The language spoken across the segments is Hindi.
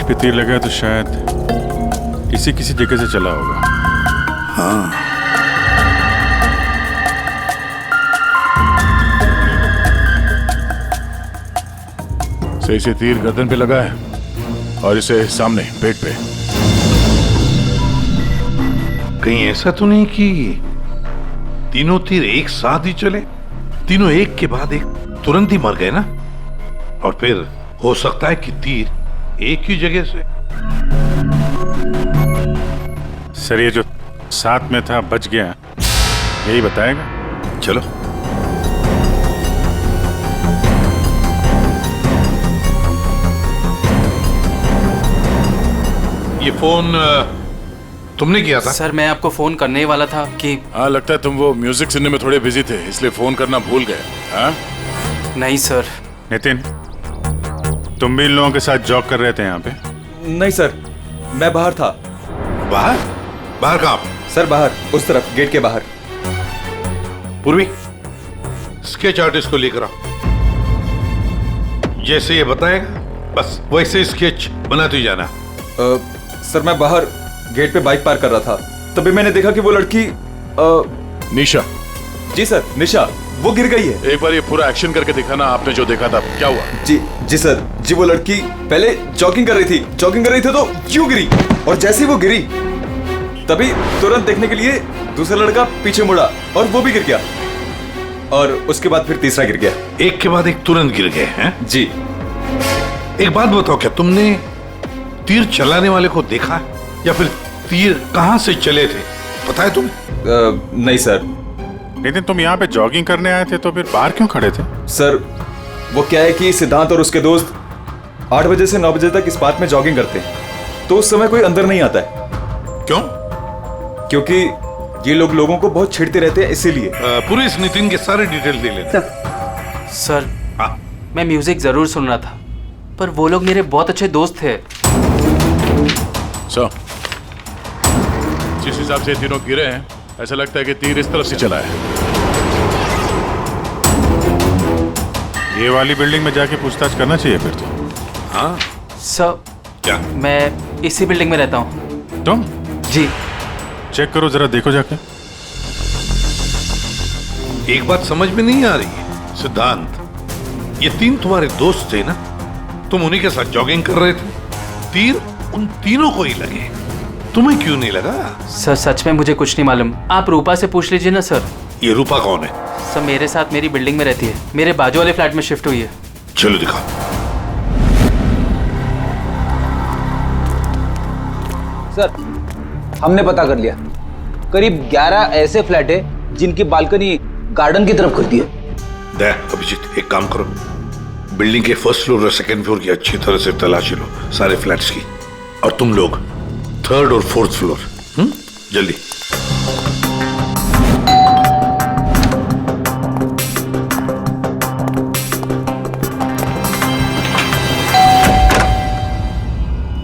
पे तीर लगा है तो शायद इसी किसी जगह से चला होगा। हाँ, सही से तीर गर्दन पे लगा है और इसे सामने पेट पे। कहीं ऐसा तो नहीं कि तीनों तीर एक साथ ही चले? तीनों एक के बाद एक तुरंत ही मर गए ना? और फिर हो सकता है कि तीर एक ही जगह से। सर ये जो साथ में था बच गया, यही बताएगा। चलो। ये फोन तुमने किया था? सर मैं आपको फोन करने ही वाला था कि हाँ, लगता है तुम वो म्यूजिक सुनने में थोड़े बिजी थे, इसलिए फोन करना भूल गए। हाँ? नहीं सर। नितिन, तुम भी इन लोगों के साथ जॉब कर रहे थे यहाँ पे? नहीं सर, मैं बाहर था। बाहर? बाहर कहाँ? सर बाहर, उस तरफ, गेट के बाहर। पूर्वी, स्केच आर्टिस्ट को लेकर आओ। जैसे ये बताएगा बस वैसे स्केच बनाते ही जाना। सर मैं बाहर गेट पे बाइक पार्क कर रहा था, तभी मैंने देखा कि वो लड़की निशा। जी सर, निशा, वो गिर गई है। एक बार ये पूरा एक्शन करके दिखाना, आपने जो देखा था क्या हुआ? जी सर, जी वो लड़की पहले जॉगिंग कर रही थी तो यूं गिरी, और जैसे ही वो गिरी तभी तुरंत देखने के लिए दूसरा लड़का पीछे मुड़ा और वो भी गिर गया, और उसके बाद फिर तीसरा गिर गया। एक के बाद एक तुरंत गिर गए हैं? जी। एक बात बताओ, क्या तुमने तीर चलाने वाले को देखा या फिर तीर कहां से चले थे, पता है तुम्हें? नहीं सर। नितिन, तुम यहाँ पे जॉगिंग करने आए थे तो फिर बाहर क्यों खड़े थे? सर वो क्या है कि सिद्धांत और उसके दोस्त 8 बजे से 9 बजे तक इस पार्क में जॉगिंग करते हैं, तो उस समय कोई अंदर नहीं आता है। क्यों? क्योंकि ये लोग लोगों को बहुत छेड़ते रहते हैं, इसीलिए। पूरे इस नितिन के सारे डिटेल दे लेते। सर हाँ। मैं म्यूजिक जरूर सुन रहा था, पर वो लोग मेरे बहुत अच्छे दोस्त थे। सर, जिस हिसाब से तीनों गिरे हैं, ऐसा लगता है कि तीर इस तरफ से चला है। ये वाली बिल्डिंग में जाके पूछताछ करना चाहिए फिर तो। हाँ? सर क्या? मैं इसी बिल्डिंग में रहता हूँ। तुम? जी। चेक करो जरा, देखो जाके। एक बात समझ में नहीं आ रही है सिद्धांत, ये तीन तुम्हारे दोस्त थे ना, तुम उन्हीं के साथ जॉगिंग कर रहे थे, तीर उन तीनों को ही लगे, तुम्हें क्यों नहीं लगा? सर सच में मुझे कुछ नहीं मालूम, आप रूपा से पूछ लीजिए ना सर। ये रूपा कौन है? सर मेरे साथ मेरी बिल्डिंग में रहती है, मेरे बाजू वाले फ्लैट में शिफ्ट हुई है। चलो दिखाओ। सर हमने पता कर लिया, करीब 11 ऐसे फ्लैट है जिनकी बालकनी गार्डन की तरफ खुलती है। देख अभिजीत, एक काम करो, बिल्डिंग के फर्स्ट फ्लोर और सेकंड फ्लोर की अच्छी तरह से तलाशी लो, सारे फ्लैट्स की, और तुम लोग थर्ड और फोर्थ फ्लोर। जल्दी।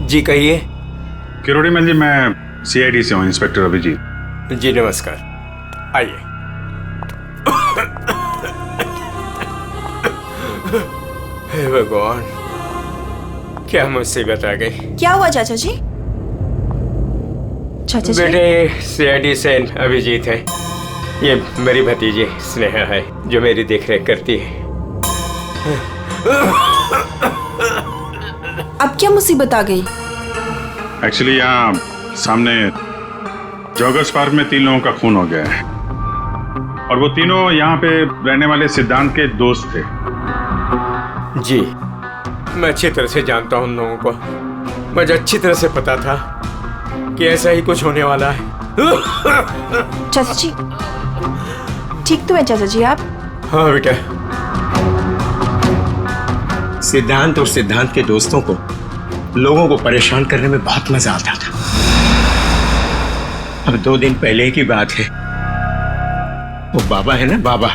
जी कहिए। किरोड़ी मैन जी, मैं सीआईडी से हूँ, इंस्पेक्टर अभिजीत। जी नमस्कार, आइए। हे भगवान, क्या मुसीबत आ गई। क्या हुआ चाचा जी? चाचा जी? बेटे सीआईडी से अभिजीत है, ये मेरी भतीजी स्नेहा है जो मेरी देखरेख करती है। अब क्या मुसीबत आ गई? एक्चुअली यहाँ सामने जॉगर्स पार्क में 3 लोगों का खून हो गया है, और वो तीनों यहाँ पे रहने वाले सिद्धांत के दोस्त थे। जी मैं अच्छी तरह से जानता हूँ उन लोगों को, मुझे अच्छी तरह से पता था कि ऐसा ही कुछ होने वाला है। चाचा जी ठीक तो है चाचा जी आप? हाँ बेटा, सिद्धांत और सिद्धांत के दोस्तों को लोगों को परेशान करने में बहुत मजा आता था। अब 2 दिन पहले की बात है, वो बाबा है ना, बाबा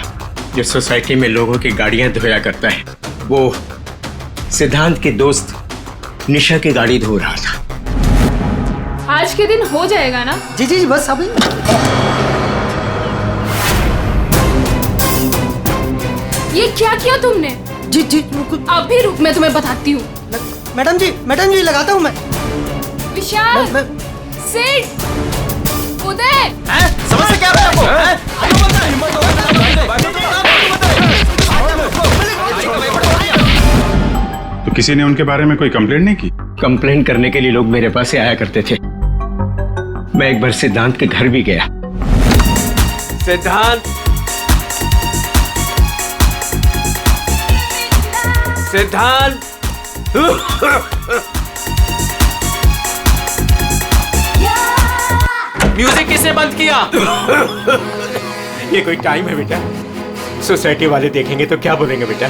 जो सोसाइटी में लोगों की गाड़ियां धोया करता है, वो सिद्धांत के दोस्त निशा की गाड़ी धो रहा था। आज के दिन हो जाएगा ना? जी जी बस अभी। ये क्या किया तुमने? जी जी अभी रुक, मैं तुम्हें बताती हूँ। मैडम जी लगाता हूँ मैं। विशाल, सिड, उदय, समझ से क्या तो किसी ने उनके बारे में कोई कंप्लेंट नहीं की? कंप्लेन करने के लिए लोग मेरे पास से आया करते थे। मैं एक बार सिद्धांत के घर भी गया। सिद्धांत, सिद्धांत, म्यूजिक किसने बंद किया? ये कोई टाइम है बेटा? सोसाइटी वाले देखेंगे तो क्या बोलेंगे बेटा?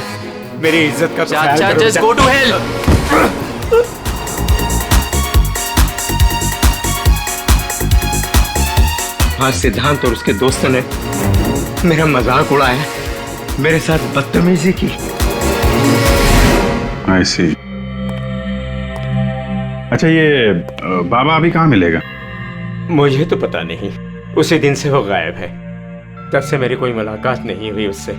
मेरी इज्जत का तो ख्याल चाचा, करो जस्ट बेटा। Go to hell. हाँ, सिद्धांत और उसके दोस्तों ने मेरा मजाक उड़ाया, मेरे साथ बदतमीजी की। I see. अच्छा, ये बाबा अभी कहाँ मिलेगा? मुझे तो पता नहीं, उसी दिन से वो गायब है। तब से मेरी कोई मुलाकात नहीं हुई उससे।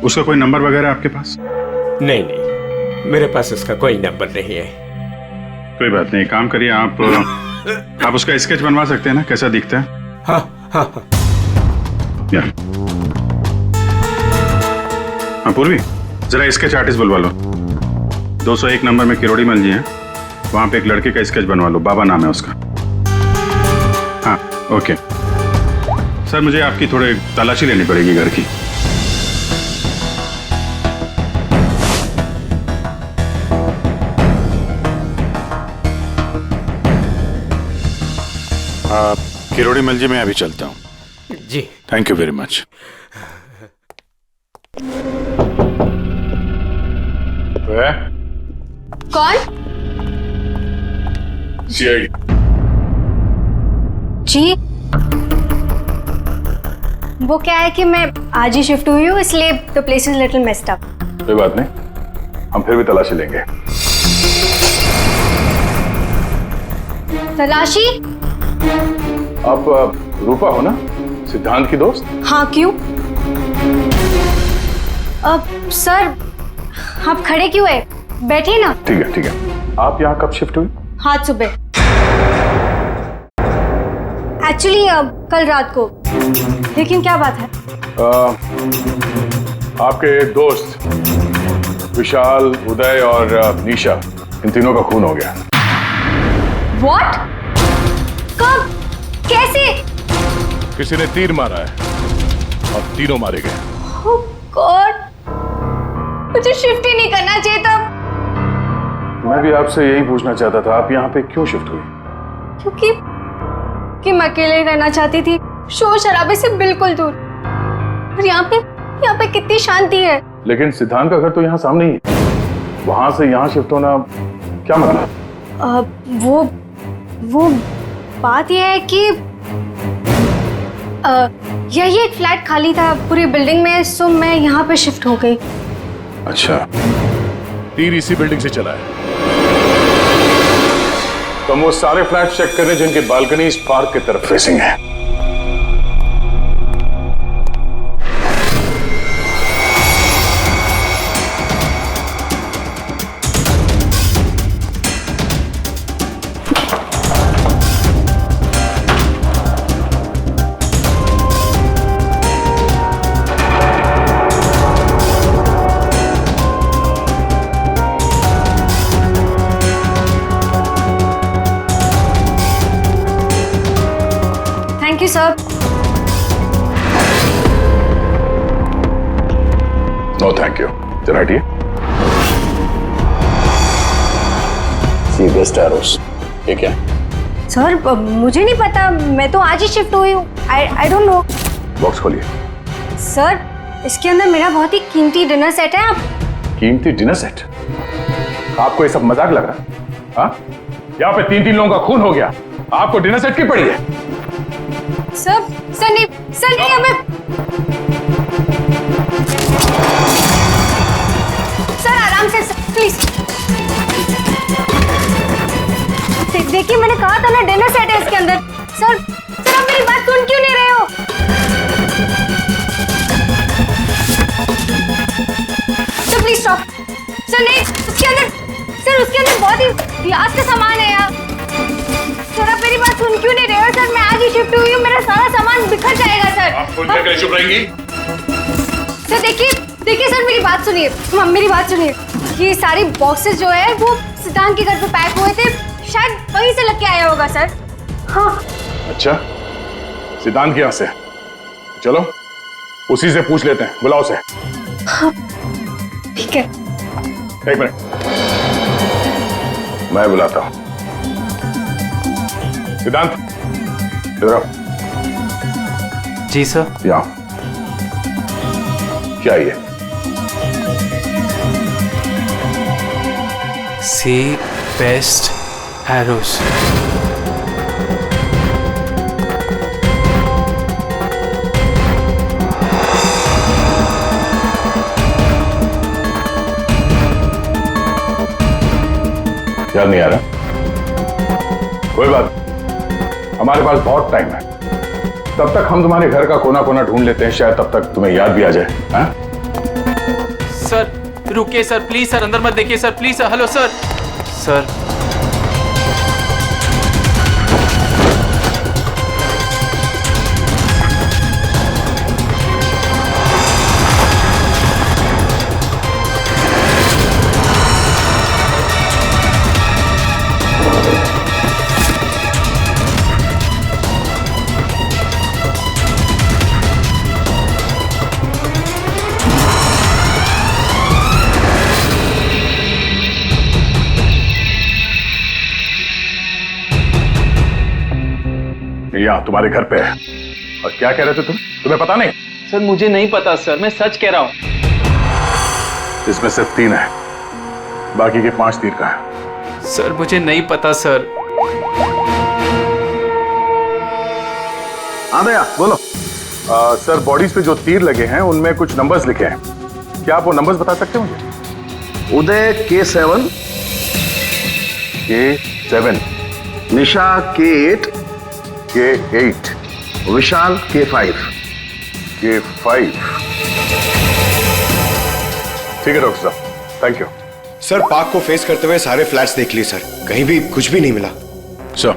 उसका कोई नंबर वगैरह आपके पास? नहीं नहीं, मेरे पास उसका कोई नंबर नहीं है। कोई बात नहीं, काम करिए आप उसका स्केच बनवा सकते हैं ना, कैसा दिखता है? हाँ हाँ हाँ। या हाँ पूर्वी, जरा स्केच आर्टिस्ट बुलवा लो। 201 नंबर में किरोड़ी मल जी हैं, वहां पे एक लड़के का स्केच बनवा लो, बाबा नाम है उसका। हाँ ओके सर, मुझे आपकी थोड़ी तलाशी लेनी पड़ेगी घर की। किरोड़ी मल जी, मैं अभी चलता हूँ। जी थैंक यू वेरी मच। कौन? सीआईडी। जी, वो क्या है कि मैं आज ही शिफ्ट हुई हूँ, इसलिए the place is little messed up. कोई बात नहीं, हम फिर भी तलाशी लेंगे। तलाशी? आप रूपा हो ना, सिद्धांत की दोस्त? हाँ, क्यों? सर, आप खड़े क्यों है? बैठिए ना। ठीक है ठीक है। आप यहाँ कब शिफ्ट हुई? आज सुबह। एक्चुअली कल रात को। लेकिन क्या बात है? आपके दोस्त विशाल, उदय और निशा, इन तीनों का खून हो गया। What? कब? कैसे? किसी ने तीर मारा है और तीनों मारे गए। Oh God! मुझे शिफ्ट ही नहीं करना चाहिए था। मैं भी आपसे यही पूछना चाहता था, आप यहाँ पे क्यों शिफ्ट हुई? क्योंकि मैं अकेले रहना चाहती थी, शोर शराबे से बिल्कुल दूर। और यहाँ पे कितनी शांति है। लेकिन सिद्धांत का घर तो यहाँ सामने ही है, वहां से यहाँ शिफ्ट होना क्या मतलब? वो बात यह है कि यही एक फ्लैट खाली था पूरी बिल्डिंग में, सो मैं यहाँ पे शिफ्ट हो गई। अच्छा, तीर इसी बिल्डिंग से चला है। तो हम वो सारे फ्लैट चेक कर रहे हैं जिनकी बालकनी इस पार्क की तरफ फेसिंग है। Thank you sir. No thank you, जरा हटिए। सी बेस्ट एरोस, ये क्या है? सर, मुझे नहीं पता, मैं तो आज ही शिफ्ट हुई हूँ। I don't know. बॉक्स खोलिए। सर, इसके अंदर मेरा बहुत ही कीमती डिनर सेट है। आप कीमती डिनर सेट? आपको ये सब मजाक लग रहा है? हाँ, यहाँ पे 3 लोगों का खून हो गया, आपको डिनर सेट की पड़ी है? सर नहीं, हमें सर आराम से, प्लीज। देखिए, मैंने कहा था ना डिनर सेट है इसके अंदर। सर आप मेरी बात सुन क्यों नहीं रहे हो? Sir please stop. सर नहीं, इसके अंदर सर उसके अंदर बहुत ही क्लास का सामान है यार। सर आप मेरी बात सुन क्यों नहीं रहे हो सर? मैं आज ही शिफ्ट हुई हूँ, मेरा सारा सामान बिखर जाएगा सर। आप फोन करके चुप रहेंगी? सर देखिए सर मेरी बात सुनिए, मेरी बात सुनिए। ये सारे बॉक्सेस जो है वो सिद्धांत के घर पे पैक हुए थे, शायद वहीं से लग के आया होगा सर। हाँ। अच्छा, सिद्धांत के यहाँ से? चलो उसी से पूछ लेते हैं, बुलाओ उसे। हाँ ठीक है। एक मिनट, मैं बुलाता हूँ। सिद्धांत इधर आओ। जी सर। यहाँ क्या ये? सी बेस्ट एरोस। याद नहीं आ रहा? कोई बात, हमारे पास बहुत टाइम है। तब तक हम तुम्हारे घर का कोना कोना ढूंढ लेते हैं, शायद तब तक तुम्हें याद भी आ जाए। हाँ? सर रुकिए सर, प्लीज सर, अंदर मत देखिए sir, please sir. Hello sir. Sir यहाँ तुम्हारे घर पे है। और क्या कह रहे थे तुम? तुम्हें पता नहीं? सर मुझे नहीं पता सर, मैं सच कह रहा हूँ। इसमें सिर्फ 3 है, बाकी के 5 तीर का है। सर मुझे नहीं पता सर। हाँ भैया बोलो। सर बॉडीज पे जो तीर लगे हैं उनमें कुछ नंबर्स लिखे हैं, क्या आप वो नंबर्स बता सकते हो मुझे? उदय K7, K7, निशा K8, K8, विशाल K5। K5। ठीक है डॉक्टर साहब, थैंक यू। सर पार्क को फेस करते हुए सारे फ्लैट्स देख लिए सर, कहीं भी कुछ भी नहीं मिला। सर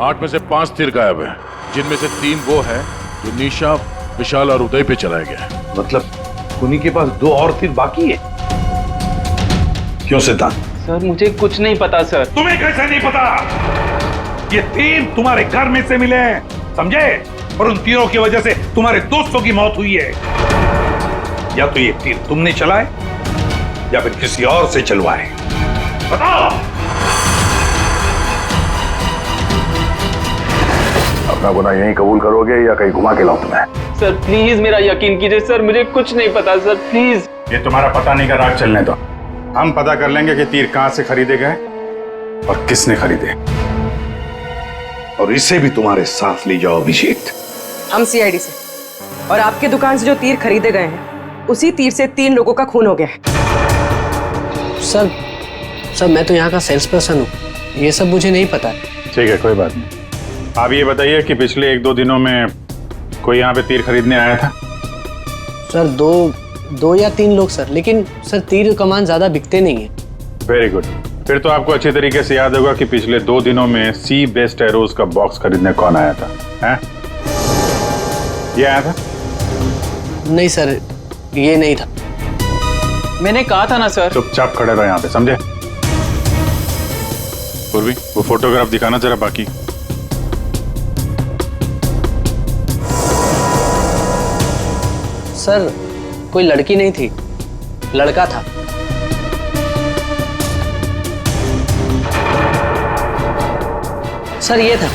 8 में से 5 तीर गायब है, जिनमें से 3 वो है जो निशा, विशाल और उदय पे चलाया गया है। मतलब उन्हीं के पास 2 और तीर बाकी है। क्यों सिद्धांत? सर मुझे कुछ नहीं पता सर। तुम्हें कैसे नहीं पता? ये तीर तुम्हारे घर में से मिले हैं, समझे? और उन तीरों की वजह से तुम्हारे दोस्तों की मौत हुई है। या तो ये तीर तुमने चलाए या फिर किसी और से चलवाए, बताओ। अपना गुनाह यहीं कबूल करोगे या कहीं घुमा के लाऊं तुम्हें? सर प्लीज मेरा यकीन कीजिए सर, मुझे कुछ नहीं पता सर, प्लीज। ये तुम्हारा पता नहीं का राग चलने दो, हम पता कर लेंगे कि तीर कहां से खरीदे गए और किसने खरीदे। और इसे भी तुम्हारे साथ ले जाओ अभिषेक। हम CID से, और आपके दुकान से जो तीर खरीदे गए हैं उसी तीर से 3 लोगों का खून हो गया है। सर मैं तो यहाँ का सेल्स पर्सन हूँ, ये सब मुझे नहीं पता। ठीक है कोई बात नहीं। आप ये बताइए कि पिछले 1-2 दिनों में कोई यहाँ पे तीर खरीदने आया था? सर 2 या 3 लोग सर, लेकिन सर तीर कमान ज्यादा बिकते नहीं है। वेरी गुड, फिर तो आपको अच्छी तरीके से याद होगा कि पिछले 2 दिनों में सी बेस्ट एरोज का बॉक्स खरीदने कौन आया था? हैं? ये आया था? नहीं सर, ये नहीं था। मैंने कहा था ना सर। चुपचाप खड़े रहो यहाँ पे, समझे? पूर्वी वो फोटोग्राफ दिखाना जरा बाकी। सर कोई लड़की नहीं थी, लड़का था। सर ये था।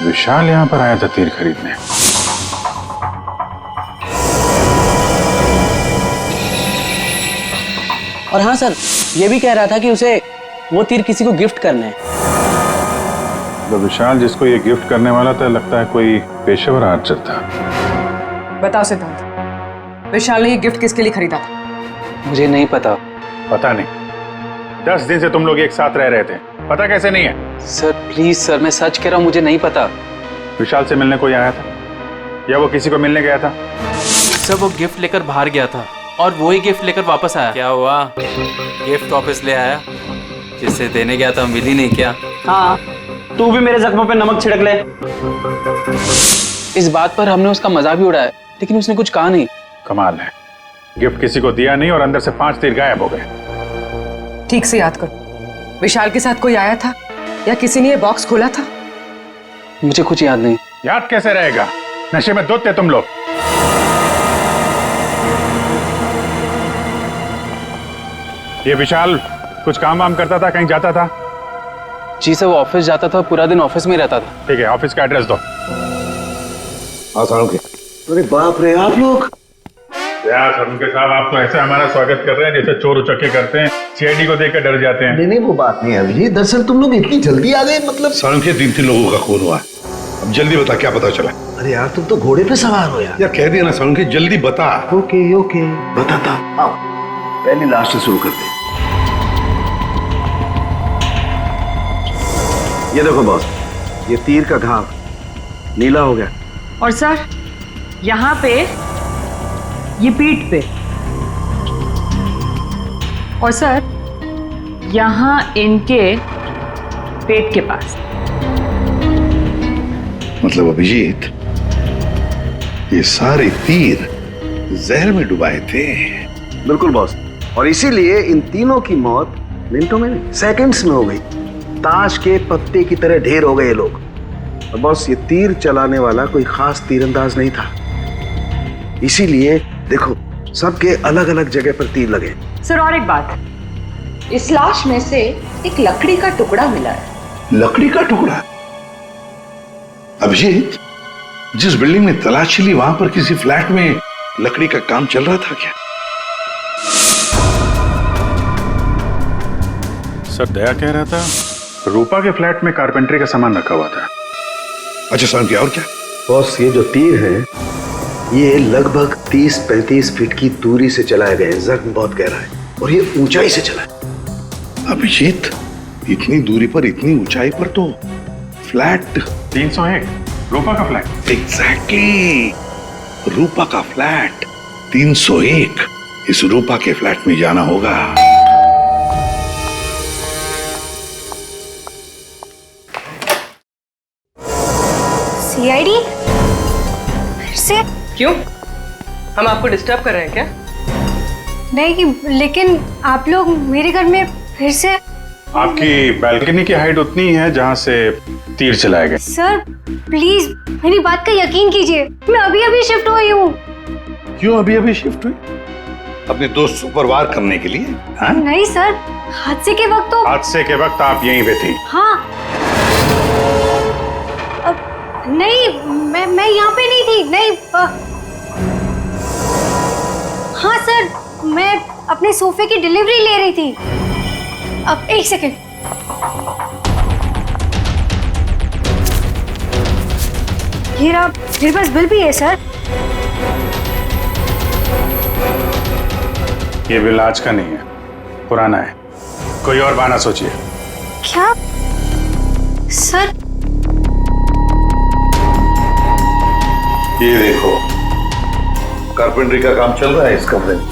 विशाल यहाँ पर आया था तीर खरीदने। और हाँ सर, ये भी कह रहा था कि उसे वो तीर किसी को गिफ्ट करने हैं। तो विशाल जिसको ये गिफ्ट करने वाला था, लगता है कोई पेशेवर आर्चर था। बताओ सिद्धांत, विशाल ने ये गिफ्ट किसके लिए खरीदा था? मुझे नहीं पता। पता नहीं? 10 दिन से तुम लोग एक साथ रह रहे थे, पता कैसे नहीं है? सर प्लीज सर, मैं सच कह रहा हूँ, मुझे नहीं पता। विशाल से मिलने कोई आया था या वो किसी को मिलने गया था? सर वो गिफ्ट लेकर बाहर गया था और वो ही गिफ्ट लेकर वापस आया। क्या हुआ? गिफ्ट वापस ले आया? जिससे देने गया था मिली नहीं क्या? हाँ, तू भी मेरे जख्मों पे नमक छिड़क ले। इस बात पर हमने उसका मजाक भी उड़ाया, लेकिन उसने कुछ कहा नहीं। कमाल है, गिफ्ट किसी को दिया नहीं और अंदर से 5 तीर गायब हो गए। ठीक से याद करो, विशाल के साथ कोई आया था या किसी ने ये बॉक्स खोला था? मुझे कुछ याद नहीं। याद कैसे रहेगा, नशे में धुत थे तुम लोग। ये विशाल कुछ काम वाम करता था, कहीं जाता था? जी सर, वो ऑफिस जाता था, पूरा दिन ऑफिस में रहता था। ठीक है, ऑफिस का एड्रेस दो। अरे बाप रे, आप लोग यार सरुणके साहब, आप तो ऐसे हमारा स्वागत कर रहे हैं जैसे चोर उचक्के करते हैं, सीआईडी को देखकर डर जाते हैं। नहीं, वो बात नहीं है अभी। दरअसल तुम लोग इतनी जल्दी आ गए, मतलब सड़क के 3 लोगों का खून हुआ। अब जल्दी बता, क्या पता चला? अरे यार, तुम तो घोड़े पे सवार हो यार। यार कह दिया ना सड़क के, जल्दी बता। ओके बताता। आओ, पहले लास्ट से शुरू करते हैं। ये देखो बॉस, ये तीर का घाव नीला हो गया। और सर, यहाँ पे ये पीठ पे, और सर यहाँ इनके पेट के पास। मतलब अभिजीत, ये सारे तीर जहर में डुबाए थे। बिल्कुल बॉस, और इसीलिए इन तीनों की मौत मिनटों में नहीं, सेकंड्स में हो गई। ताश के पत्ते की तरह ढेर हो गए ये लोग। और बॉस, ये तीर चलाने वाला कोई खास तीरंदाज नहीं था, इसीलिए देखो सबके अलग अलग जगह पर तीर लगे। सर और एक बात, इस लाश में से एक लकड़ी का टुकड़ा मिला है। लकड़ी का टुकड़ा? अभिजीत, जिस बिल्डिंग में तलाशी ली वहां पर किसी फ्लैट में लकड़ी का काम चल रहा था क्या? सर दया कह रहा था रूपा के फ्लैट में कारपेंटरी का सामान रखा हुआ था। अच्छा सर, क्या और क्या? बॉस, ये जो तीर है ये लगभग 30-35 फीट की दूरी से चलाए गए। जख्म बहुत गहरा है और ये ऊंचाई से चला है। अभिजीत, इतनी दूरी पर, इतनी ऊंचाई पर तो फ्लैट 301 रूपा का फ्लैट। एग्जैक्टली, रूपा का फ्लैट 301। इस रूपा के फ्लैट में जाना होगा। सीआईडी? फिर से? क्यों, हम आपको डिस्टर्ब कर रहे हैं क्या? नहीं, लेकिन आप लोग मेरे घर में फिर से? आपकी बैल्कनी की हाइट उतनी है जहां से तीर चलाए गए। सर प्लीज मेरी बात का यकीन कीजिए, मैं अभी अभी शिफ्ट हुई हूँ। क्यों अभी अभी शिफ्ट हुई? अपने दोस्त को परवार करने के लिए? हाँ? नहीं सर, हादसे के वक्त तो। हादसे के वक्त आप यहीं पे थी? हाँ। नहीं, मैं यहाँ पे नहीं थी। नहीं हाँ सर, मैं अपने सोफे की डिलीवरी ले रही थी। अब एक सेकंड। ये रहा, मेरे पास बिल भी है सर। ये बिल आज का नहीं है, पुराना है। कोई और बहाना सोचिए। क्या सर? ये देखो, कारपेंटरी का काम चल रहा है इस कमरे में।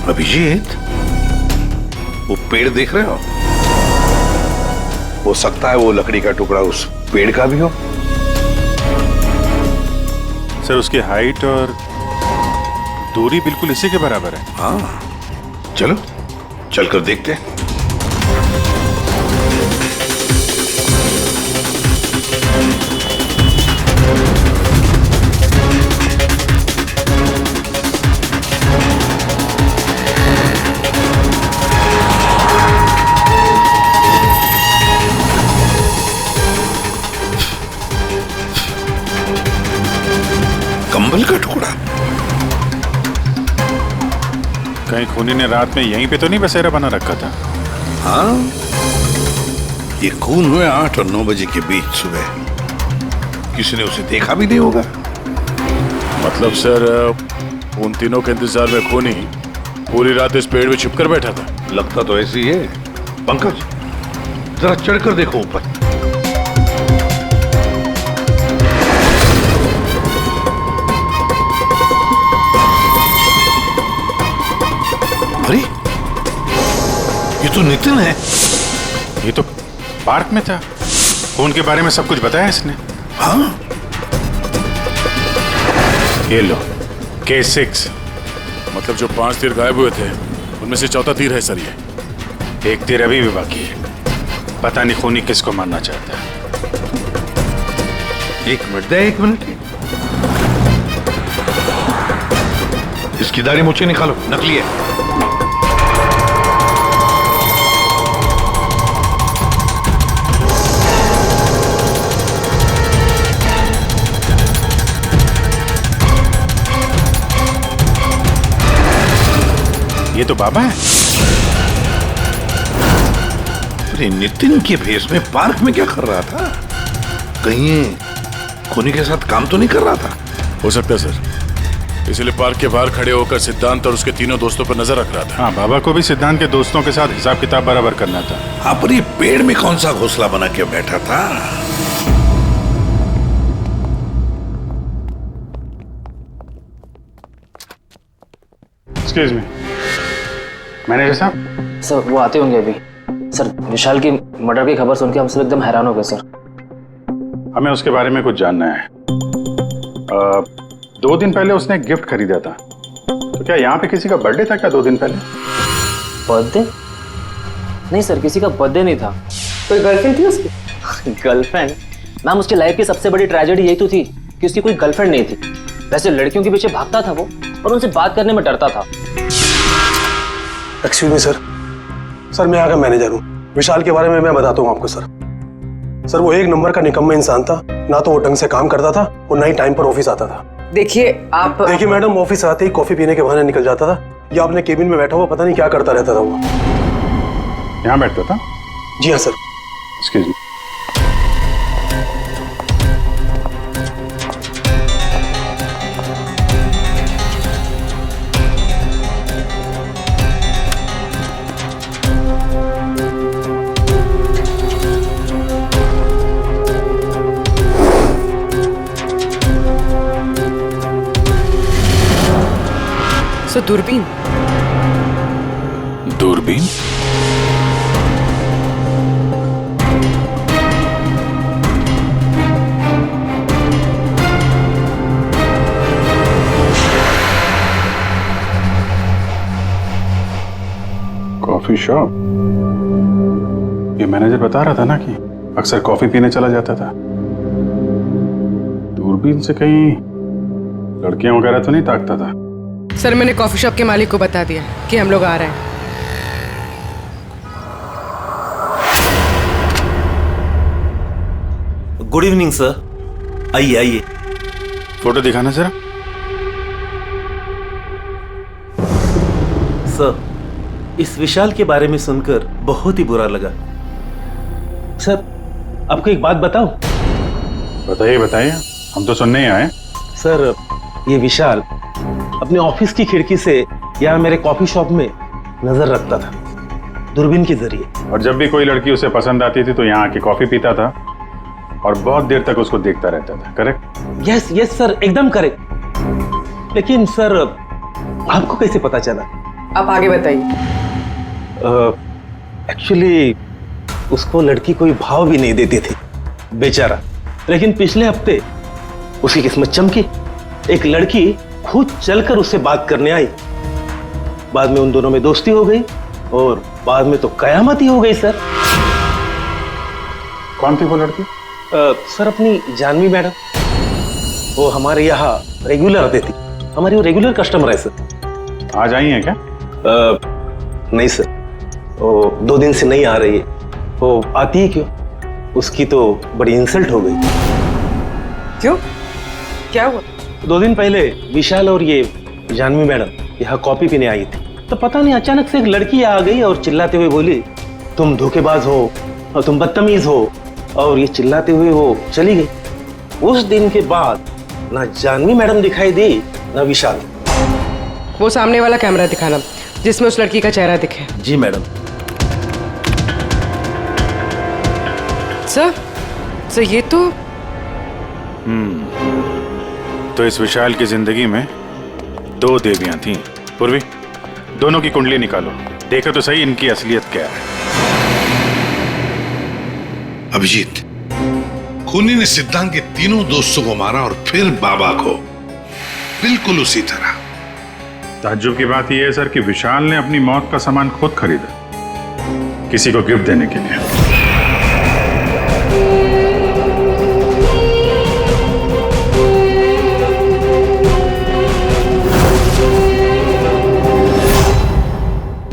अभिजीत, वो पेड़ देख रहे हो? हो सकता है वो लकड़ी का टुकड़ा उस पेड़ का भी हो। सर उसकी हाइट और दूरी बिल्कुल इसी के बराबर है। हाँ, चलो चलकर देखते हैं। कंबल का टुकड़ा? कहीं खूनी ने रात में यहीं पे तो नहीं बसेरा बना रखा था? हाँ, ये खून हुए 8 और 9 बजे के बीच सुबह। किसी ने उसे देखा भी नहीं होगा। मतलब सर उन तीनों के इंतजार में खूनी पूरी रात इस पेड़ में छिपकर बैठा था? लगता तो ऐसे ही है। पंकज, जरा चढ़कर देखो ऊपर। अरे ये तो नितिन है। ये तो पार्क में था, फोन के बारे में सब कुछ बताया इसने। हाँ, ये लो K6। मतलब जो 5 तीर गायब हुए थे उनमें से चौथा तीर है सर ये। एक तीर अभी भी बाकी है, पता नहीं खूनी किसको मारना चाहता है। एक मिनट दे, एक मिनट। इसकी दाढ़ी मुझे निकालो, नकली है। ये तो बाबा है। अरे नितिन के भेष में पार्क में क्या कर रहा था? कहीं खूनी के साथ काम तो नहीं कर रहा था? हो सकता है सर, इसलिए पार्क के बाहर खड़े होकर सिद्धांत और उसके तीनों दोस्तों पर नजर रख रहा था। हाँ, बाबा को भी सिद्धांत के दोस्तों के साथ हिसाब किताब बराबर करना था। हाँ, पर ये पेड़ में कौन सा घोंसला बना के बैठा था? एक्सक्यूज मी, मैनेजर साहब। सर वो आते होंगे अभी। सर विशाल की मर्डर की खबर सुन के हम सब एकदम हैरान हो गए सर। हमें उसके बारे में कुछ जानना है। 2 दिन पहले उसने एक गिफ्ट खरीदा था, तो क्या यहाँ पे किसी का बर्थडे था क्या 2 दिन पहले? बर्थडे? नहीं सर, किसी का बर्थडे नहीं था। कोई गर्लफ्रेंड थी उसकी? गर्लफ्रेंड? मैम उसकी लाइफ की सबसे बड़ी ट्रेजेडी यही तो थी कि उसकी कोई गर्लफ्रेंड नहीं थी। वैसे लड़कियों के पीछे भागता था वो, और उनसे बात करने में डरता था। एक्सक्यूज मी सर, मैं यहाँ का मैनेजर हूँ। विशाल के बारे में मैं बताता हूँ आपको सर। सर वो एक नंबर का निकम्मा इंसान था, ना तो वो ढंग से काम करता था और ना ही टाइम पर ऑफिस आता था। देखिए मैडम, ऑफिस आते ही कॉफी पीने के बहाने निकल जाता था, या अपने केबिन में बैठा हुआ पता नहीं क्या करता रहता था वो। यहाँ बैठता था? जी हाँ सर। Excuse me. सो दूरबीन? दूरबीन? Coffee shop? ये मैनेजर बता रहा था ना कि अक्सर कॉफी पीने चला जाता था। दूरबीन से कहीं लड़कियां वगैरह तो नहीं ताकता था? सर मैंने कॉफी शॉप के मालिक को बता दिया कि हम लोग आ रहे हैं। गुड इवनिंग सर, आइए आइए। फोटो दिखाना जरा। सर इस विशाल के बारे में सुनकर बहुत ही बुरा लगा। सर आपको एक बात बताऊं? बताइए बताइए, हम तो सुनने ही आए। सर ये विशाल अपने ऑफिस की खिड़की से यहाँ मेरे कॉफी शॉप में नजर रखता था, दूरबीन के जरिए। और जब भी कोई लड़की उसे पसंद आती थी तो यहाँ आके कॉफी पीता था और बहुत देर तक उसको देखता रहता था। करेक्ट? यस यस सर, एकदम करेक्ट। लेकिन सर आपको कैसे पता चला? आप आगे बताइए। एक्चुअली उसको लड़की कोई भाव भी नहीं देती थी बेचारा, लेकिन पिछले हफ्ते उसकी किस्मत चमकी। एक लड़की खुद चलकर उससे बात करने आई। बाद में उन दोनों में दोस्ती हो गई और बाद में तो कयामत ही हो गई सर। कौन थी वो लड़की? सर अपनी जानवी मैडम, वो हमारे यहाँ रेगुलर आती थी, हमारी वो रेगुलर कस्टमर है सर। आज आई है क्या? नहीं सर, वो 2 दिन से नहीं आ रही है। वो आती है क्यों? उसकी तो बड़ी इंसल्ट हो गई। क्यों? क्या हुआ? 2 दिन पहले विशाल और ये जानवी मैडम यहाँ कॉफी पीने आई थी, तो पता नहीं अचानक से एक लड़की आ गई और चिल्लाते हुए बोली, तुम धोखेबाज हो और तुम बदतमीज हो, और ये चिल्लाते हुए वो चली गई। उस दिन के बाद ना जानवी मैडम दिखाई दी ना विशाल। वो सामने वाला कैमरा दिखाना जिसमें उस लड़की का चेहरा दिखे। जी मैडम। सर ये तो तो इस विशाल की जिंदगी में 2 देवियां थीं। पूर्वी, दोनों की कुंडली निकालो, देखो तो सही इनकी असलियत क्या है। अभिजीत, खूनी ने सिद्धांत के तीनों दोस्तों को मारा और फिर बाबा को, बिल्कुल उसी तरह। ताज्जुब की बात यह है सर कि विशाल ने अपनी मौत का सामान खुद खरीदा, किसी को गिफ्ट देने के लिए।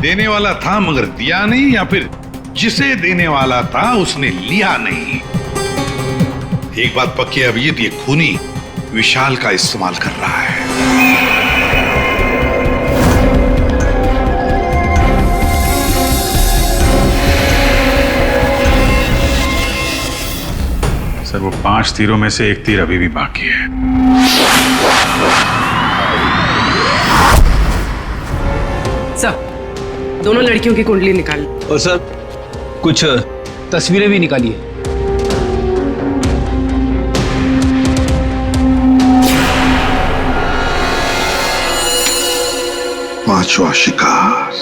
देने वाला था मगर दिया नहीं, या फिर जिसे देने वाला था उसने लिया नहीं। एक बात पक्की है अभिजीत, ये खूनी विशाल का इस्तेमाल कर रहा है। सर वो 5 तीरों में से 1 तीर अभी भी बाकी है। सर दोनों लड़कियों की कुंडली निकाली और सर कुछ तस्वीरें भी निकाली है। पांचवा शिकार।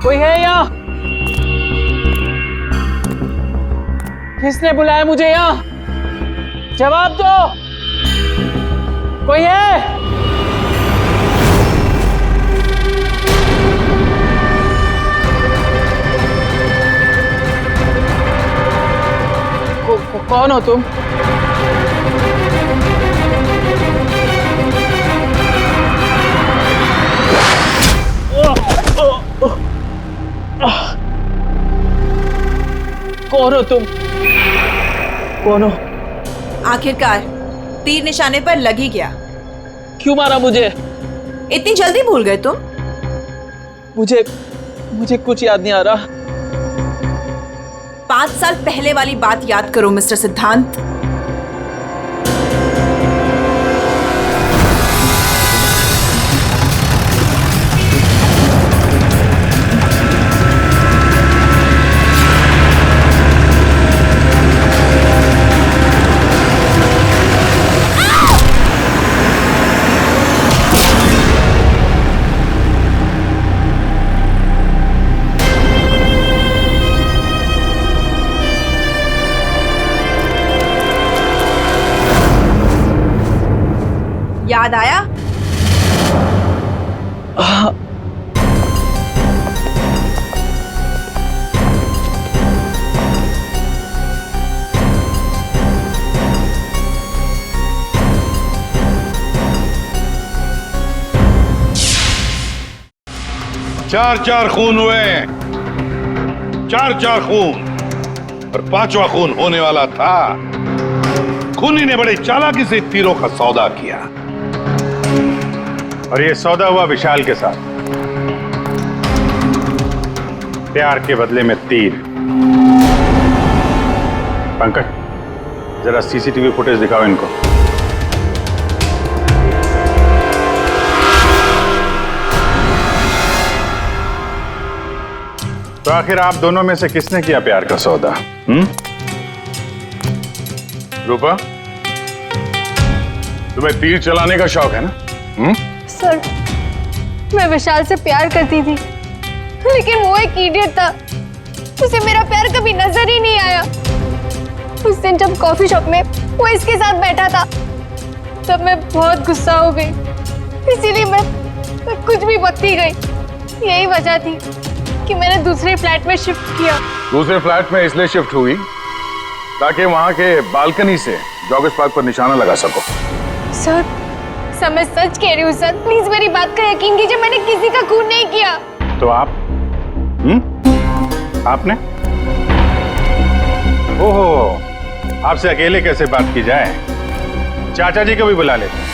कोई है यहाँ? किसने बुलाया मुझे यहाँ? जवाब दो। कोई है? कौन हो तुम? कौन हो तुम? कौन हो? आखिरकार तीर निशाने पर लग ही गया। क्यों मारा मुझे? इतनी जल्दी भूल गए तुम? मुझे कुछ याद नहीं आ रहा। 5 साल पहले वाली बात याद करो मिस्टर सिद्धांत। याद आया? चार खून हुए, 4 खून, और 5वां खून होने वाला था। खूनी ने बड़े चालाकी से तीरों का सौदा किया, और ये सौदा हुआ विशाल के साथ। प्यार के बदले में तीर। पंकज, जरा सीसीटीवी फुटेज दिखाओ इनको। तो आखिर आप दोनों में से किसने किया प्यार का सौदा? रूपा, तुम्हें तीर चलाने का शौक है ना? सर, मैं विशाल से प्यार करती थी, लेकिन वो एक इडियट था। उसे मेरा प्यार कभी नजर ही नहीं आया। उस दिन जब कॉफी शॉप में वो इसके साथ बैठा था, तब मैं बहुत गुस्सा हो गई। इसीलिए मैं कुछ भी बकती गई। यही वजह थी कि मैंने दूसरे फ्लैट में शिफ्ट किया। दूसरे फ्लैट में इसलिए शिफ्ट हुई ताकि वहां के बालकनी से जॉगर्स पार्क पर निशाना लगा सको। सर, मैं सच कह रही हूँ सर, प्लीज मेरी बात का यकीन कीजिए। मैंने किसी का खून नहीं किया। तो आप? आपने? ओहो, आपसे अकेले कैसे बात की जाए? चाचा जी को भी बुला लेते।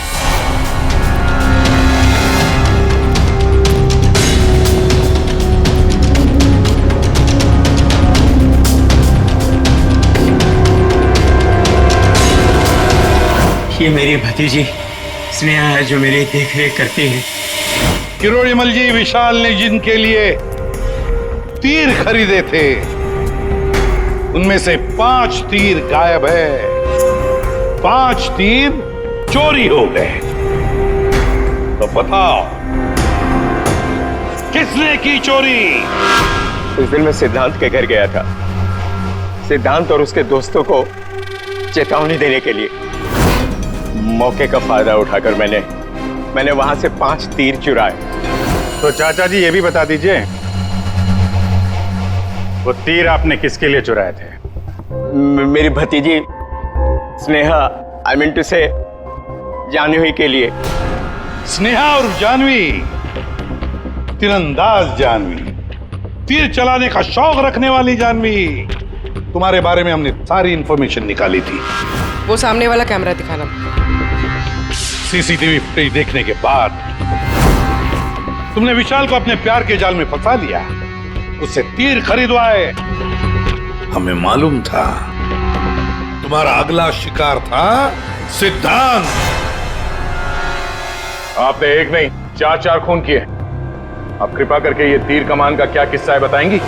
ये मेरी भतीजी स्नेहा है जो मेरी देख रेख करती है। किरोड़ीमल जी, विशाल ने जिनके लिए तीर खरीदे थे उनमें से 5 तीर गायब है, 5 तीर चोरी हो गए। तो बताओ किसने की चोरी? उस दिन मैं सिद्धांत के घर गया था, सिद्धांत और उसके दोस्तों को चेतावनी देने के लिए। मौके का फायदा उठाकर मैंने वहां से 5 तीर चुराए। तो चाचा जी ये भी बता दीजिए, वो तीर आपने किसके लिए चुराए थे? मेरी भतीजी स्नेहा, आई मीन टू से जानवी के लिए। स्नेहा और जानवी, तीरंदाज जानवी, तीर चलाने का शौक रखने वाली जानवी, तुम्हारे बारे में हमने सारी इंफॉर्मेशन निकाली थी। वो सामने वाला कैमरा दिखाना। सीसीटीवी फुटेज देखने के बाद तुमने विशाल को अपने प्यार के जाल में फंसा लिया, उससे तीर खरीदवाए। हमें मालूम था तुम्हारा अगला शिकार था सिद्धांत। आपने एक नहीं 4 खून किए। आप कृपा करके ये तीर कमान का क्या किस्सा है बताएंगी?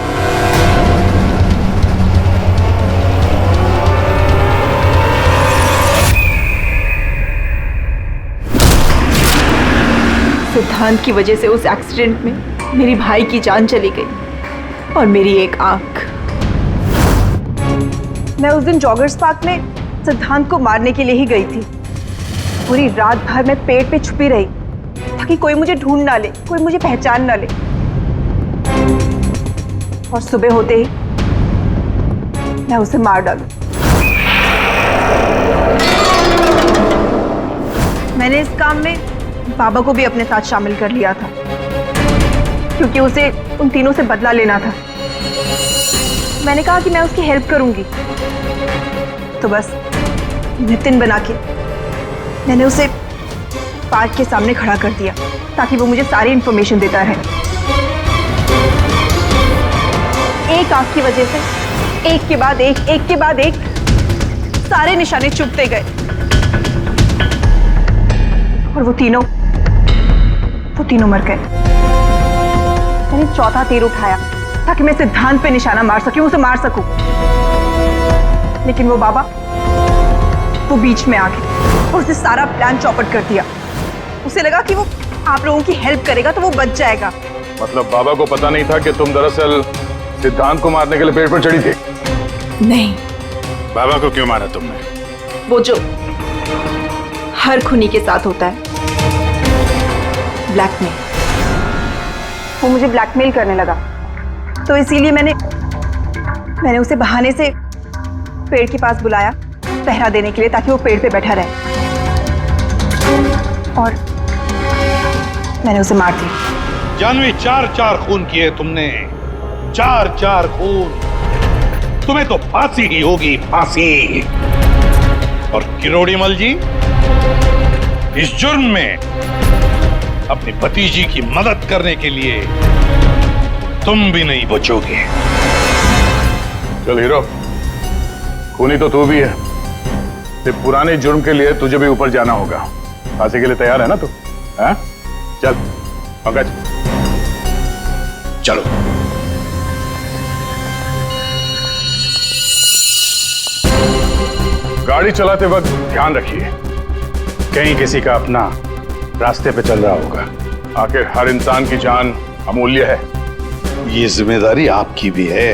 सिद्धांत की वजह से उस एक्सीडेंट में मेरी भाई की जान चली गई और मेरी एक आंख। मैं उस दिन जॉगर्स पार्क में सिद्धांत को मारने के लिए ही गई थी। पूरी रात भर मैं पेड़ पे छुपी रही ताकि कोई मुझे ढूंढ ना ले, कोई मुझे पहचान ना ले। और सुबह होते ही मैं उसे मार डालूं। मैंने इस काम में बाबा को भी अपने साथ शामिल कर लिया था क्योंकि उसे उन तीनों से बदला लेना था। मैंने कहा कि मैं उसकी हेल्प करूंगी, तो बस नितिन बना के मैंने उसे पार्क के सामने खड़ा कर दिया ताकि वो मुझे सारी इंफॉर्मेशन देता रहे। एक आंख की वजह से एक के बाद एक सारे निशाने चुभते गए और वो तीनों मर गए। मैंने चौथा तीर उठाया ताकि मैं सिद्धांत पे निशाना मार सकूं, उसे मार सकूं, लेकिन वो बाबा वो बीच में आ गए और उसने सारा प्लान चौपट कर दिया। उसे लगा कि वो आप लोगों की हेल्प करेगा तो वो बच जाएगा। मतलब बाबा को पता नहीं था कि तुम दरअसल सिद्धांत को मारने के लिए पेड़ पर चढ़ी थी? नहीं। बाबा को क्यों मारा तुमने? वो जो हर खूनी के साथ होता है, ब्लैकमेल। वो मुझे ब्लैकमेल करने लगा, तो इसीलिए मैंने उसे बहाने से पेड़ के पास बुलाया पहरा देने के लिए ताकि वो पेड़ पे बैठा रहे, और मैंने उसे मार दिया। जानवी, 4 खून किए तुमने, 4 खून। तुम्हें तो फांसी ही होगी, फांसी। और किरोड़ीमल जी, इस जुर्म में अपनी भतीजी की मदद करने के लिए तुम भी नहीं बचोगे। चल हीरो, खूनी तो तू भी है, ते पुराने जुर्म के लिए तुझे भी ऊपर जाना होगा। फांसी के लिए तैयार है ना तू? हाँ? चल पंकज, चलो। गाड़ी चलाते वक्त ध्यान रखिए, कहीं किसी का अपना रास्ते पे चल रहा होगा। आखिर हर इंसान की जान अमूल्य है। ये जिम्मेदारी आपकी भी है।